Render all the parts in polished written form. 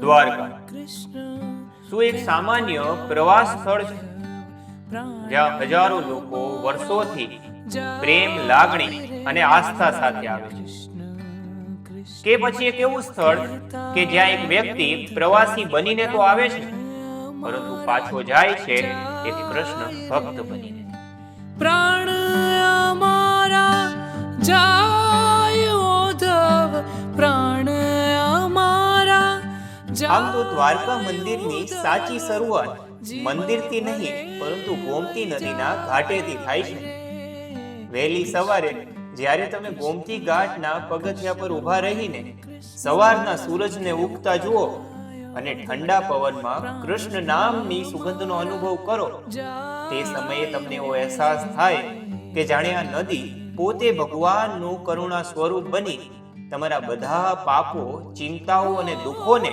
દ્વારકા શું એક સામાન્ય પ્રવાસ સ્થળ છે જ્યાં હજારો લોકો વર્ષોથી પ્રેમ, લાગણી અને આસ્થા સાથે આવે છે? કે પછી એક એવું સ્થળ કે જ્યાં એક વ્યક્તિ પ્રવાસી બનીને તો આવે છે, પરંતુ પાછો જાય છે એક કૃષ્ણ ભક્ત બનીને? પ્રાણ અમારા જાય ઉદ્ધવ, પ્રાણ અમારા આમ તો દ્વારકા મંદિરની સાચી શરૂઆત મંદિરથી નહીં પરંતુ ગોમતી નદીના ઘાટેથી થાય છે. વહેલી સવારે જ્યારે તમે ગોમતી ઘાટના પગથિયા પર ઊભા રહીને સવારના સૂરજને ઉગતા જુઓ અને ઠંડા પવનમાં કૃષ્ણ નામની સુગંધનો અનુભવ કરો, તે સમયે તમને એવો અહેસાસ થાય કે જાણે આ નદી પોતે ભગવાનનું કરુણા સ્વરૂપ બની તમારા બધા પાપો, ચિંતાઓ અને દુઃખોને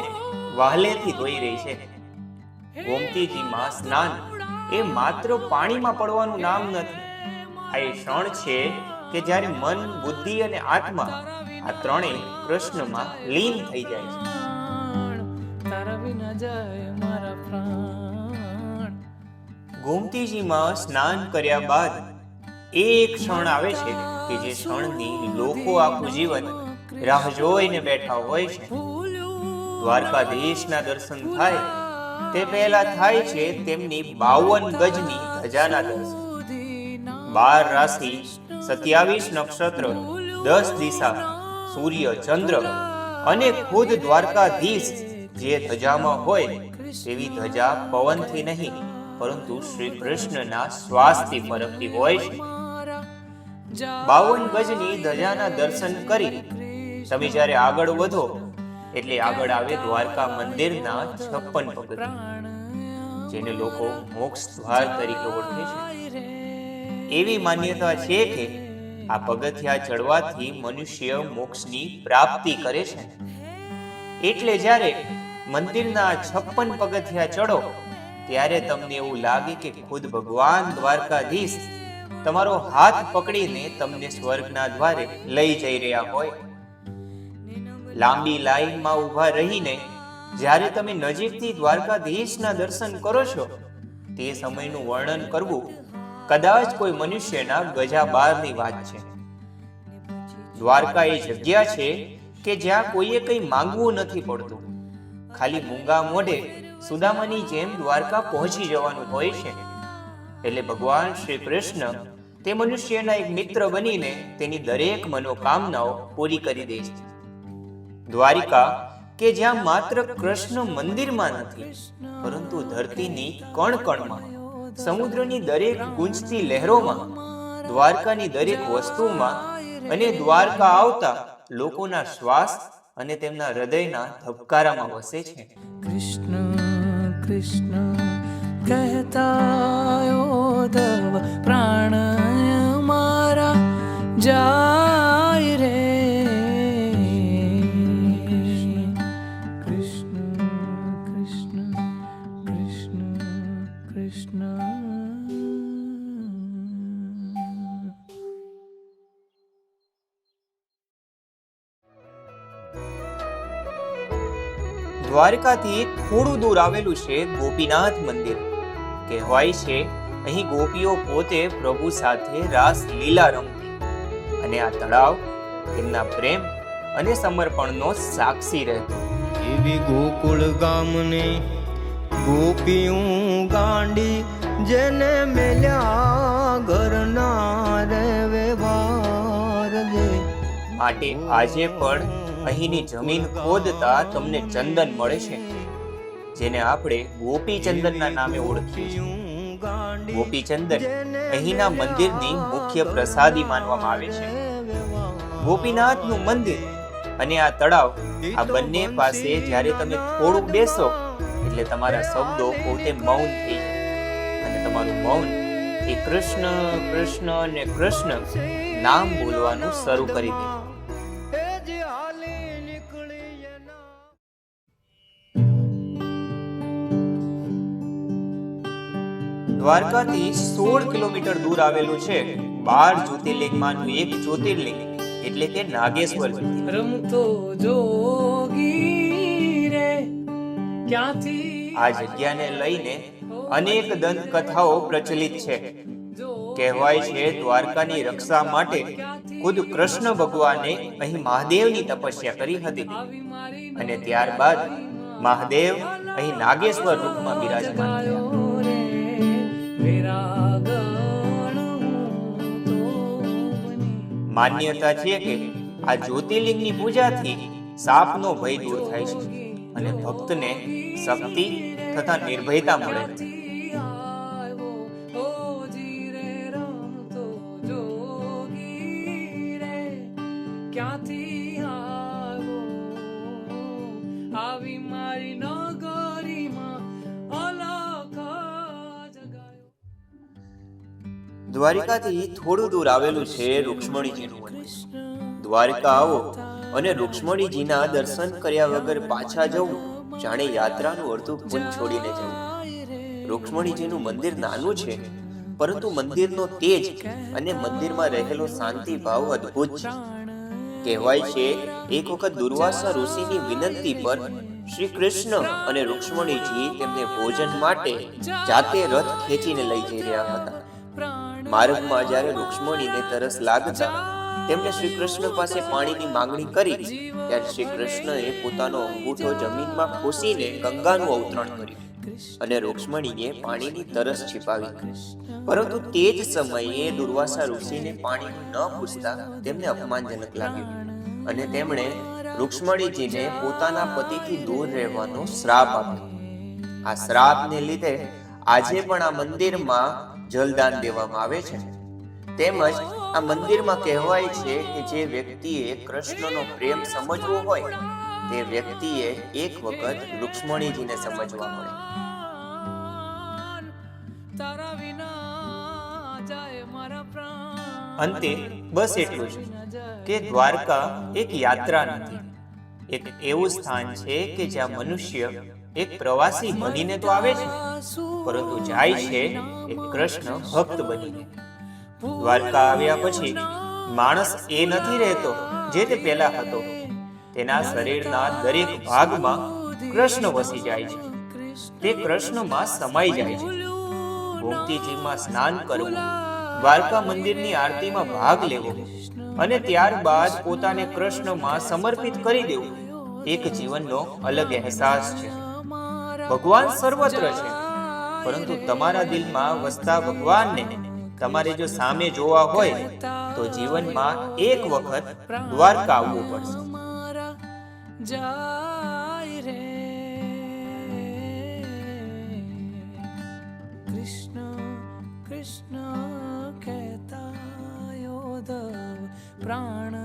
વહાલેથી ધોઈ રહી છે. ગોમતીજીમાં સ્નાન એ માત્ર પાણીમાં પડવાનું નામ નથી. આ એ ક્ષણ છે કે જ્યારે મન, બુદ્ધિ અને આત્મા આ ત્રણેય કૃષ્ણમાં લીન થઈ જાય છે. તારા વિના જાય મારા પ્રાણ. ગોમતીજીમાં સ્નાન કર્યા બાદ એક ક્ષણ આવે છે કે જે ક્ષણની લોકો આખું જીવન રાહ જોઈને બેઠા હોય છે. દ્વારકાધીશના દર્શન થાય તે પહેલા થાય છે તેમની 52 ગજની ધજાના દર્શન. 12 રાશિ, 27 નક્ષત્ર, 10 દિશા, સૂર્ય, ચંદ્ર અને ખુદ દ્વારકાધીશ જે ધજામાં હોય તેવી ધજા પવનથી નહીં પરંતુ શ્રી કૃષ્ણના શ્વાસથી ફરકતી હોય છે. 52 ગજની ધજાના દર્શન કરી તમે જ્યારે આગળ વધો એટલે આગળ આવે દ્વારકા મંદિરના 56 પગથિયાં, જેને લોકો મોક્ષ દ્વાર તરીકે ઓળખે છે. એવી માન્યતા છે કે આ પગથિયા ચડવાથી મનુષ્ય મોક્ષની પ્રાપ્તિ કરે છે. એટલે જ્યારે મંદિરના 56 પગથિયા ચડો ત્યારે તમને એવું લાગે કે ખુદ ભગવાન દ્વારકાધીશ તમારો હાથ પકડીને તમને સ્વર્ગના દ્વારે લઈ જઈ રહ્યા હોય. લાંબી લાઈનમાં ઊભા રહીને જ્યારે તમે નજીકથી દ્વારકાધીશના દર્શન કરો છો તે સમયનું વર્ણન કરવું કદાચ કોઈ મનુષ્યના ગજા બહારની વાત છે. દ્વારકા એ જગ્યા છે કે જ્યાં કોઈએ કંઈ માંગવું નથી પડતું. ખાલી મૂંગા મોઢે સુદામાની જેમ દ્વારકા પહોંચી જવાનું હોય છે. એટલે ભગવાન શ્રી કૃષ્ણ તે મનુષ્યના એક મિત્ર બનીને તેની દરેક મનોકામનાઓ પૂરી કરી દે છે. દ્વારિકા કે જ્યાં માત્ર કૃષ્ણ મંદિરમાં નથી પરંતુ ધરતીની કણ-કણમાં, સમુદ્રની દરેક ગુંજતી લહેરોમાં, દ્વારકાની દરેક વસ્તુમાં અને દ્વારકા આવતા લોકોના શ્વાસ અને તેમના હૃદયના ધબકારામાં વસે છે. કૃષ્ણ કૃષ્ણ કહેતા ઉદ્ધવ, પ્રાણ મારા જાય રે. કૃષ્ણ કૃષ્ણ કૃષ્ણ કૃષ્ણ. દ્વારકાથી થોડું દૂર આવેલું છે ગોપીનાથ મંદિર. કહેવાય છે અહીં ગોપીઓ પોતે પ્રભુ સાથે રાસ લીલા રમતી અને આ તળાવ તેમના પ્રેમ અને સમર્પણનો સાક્ષી રહેતો. એવી ગોકુળ ગામને ગોપીઓ ગાંડી, જેને મેલ્યા ઘરના રે વ્યવહાર દે. માટે આજે પણ અહીંની જમીન ખોદતા તમને ચંદન મળે છે, જેને આપણે ગોપીચંદનના નામે ઓળખીએ છીએ. ગોપીચંદન અહીંના મંદિરની મુખ્ય પ્રસાદી માનવામાં આવે છે. ગોપીનાથનું મંદિર અને આ તળાવ, આ બંને પાસે જ્યારે તમે થોડુંક બેસો એટલે તમારા શબ્દો પોતે મૌન થઈ જાય અને તમારું મૌન એ કૃષ્ણ કૃષ્ણ અને કૃષ્ણ નામ બોલવાનું શરૂ કરી દે. દ્વારકાથી 16 કિલોમીટર દૂર આવેલું છે 12 જ્યોતિર્લિંગમાંનું એક જ્યોતિર્લિંગ એટલે કે નાગેશ્વર જ્યોતિર્લિંગ. રમતો જોગી આ જગ્યાને લઈને અનેક દંતકથાઓ પ્રચલિત છે. કહેવાય છે દ્વારકાની રક્ષા માટે ખુદ કૃષ્ણ ભગવાને અહીં મહાદેવની તપસ્યા કરી હતી અને ત્યારબાદ મહાદેવ અહીં નાગેશ્વર રૂપમાં બિરાજમાન થયા. માન્યતા છે કે આ જ્યોતિર્લિંગની પૂજાથી સાપનો ભય દૂર થાય છે અને ભક્તને શક્તિ તથા નિર્ભયતા મળે છે. દ્વારિકાથી થોડું દૂર આવેલું છે રૂક્ષ્મણીજીનું મંદિર. દ્વારકા આવો અને રૂક્ષ્મણીજીના દર્શન કર્યા વગર પાછા જવું જાણે યાત્રાનું અડધું પૂન છોડીને જવું. રૂક્ષ્મણીજીનું મંદિર નાનું છે, પરંતુ મંદિરનો તેજ અને મંદિરમાં રહેલો શાંતિ ભાવ અદ્ભુત છે. કહેવાય છે એક વખત દુર્વાસા ઋષિની વિનંતી પર શ્રી કૃષ્ણ અને રૂક્ષ્મણીજી તેમને ભોજન માટે જાતે રથ ખેંચીને લઈ જઈ રહ્યા હતા. માર્ગમાં જ્યારે રૂક્ષ્મણીને તરસ લાગતા તેમણે શ્રી કૃષ્ણ પાસે પાણીની માંગણી કરી ત્યારે શ્રી કૃષ્ણએ પોતાનો અંગૂઠો જમીનમાં ખોસીને ગંગાનું અવતરણ કર્યું અને રૂક્ષ્મણીએ પાણીની તરસ छिपाવી. પરંતુ તે જ સમયે દુર્વાસા ઋષિને પાણીનું ન પૂછતા તેમને અપમાનજનક લાગ્યું અને તેમણે રૂક્ષ્મણીજીને પોતાના પતિથી દૂર રહેવાનો શ્રાપ આપ્યો. આ શ્રાપને લીધે આજે પણ આ મંદિરમાં જલદાન દેવામાં આવે છે. તેમજ આ મંદિરમાં કહેવાય છે કે જે વ્યક્તિએ કૃષ્ણનો પ્રેમ સમજવો હોય તે વ્યક્તિએ એક વખત રૂક્ષ્મણીજીને સમજવા પડે. અંતે બસ એટલું જ કે દ્વારકા એક યાત્રા નથી, એક એવું સ્થાન છે કે જ્યાં મનુષ્ય એક પ્રવાસી બનીને તો આવે છે, પરંતુ જાય છે એક કૃષ્ણ ભક્ત બનીને. દ્વારકા આવ્યા પછી માણસ એ નથી રહેતો જે તે પહેલા હતો. તેના શરીરના દરેક ભાગમાં કૃષ્ણ વસી જાય છે. તે કૃષ્ણમાં સમાઈ જાય છે. ગોમતીજીમાં સ્નાન કરવું, દ્વારકા મંદિરની આરતીમાં ભાગ લેવો અને ત્યારબાદ પોતાને કૃષ્ણમાં સમર્પિત કરી દેવું એક જીવનનો અલગ અહેસાસ છે. ભગવાન સર્વત્ર છે, પરંતુ તમારા દિલમાં વસતા ભગવાનને તમારે જો સામે જોવા હોય તો જીવનમાં એક વખત દ્વારકા આવવું પડશે. કૃષ્ણ કૃષ્ણ કહેતા યોધવ પ્રાણ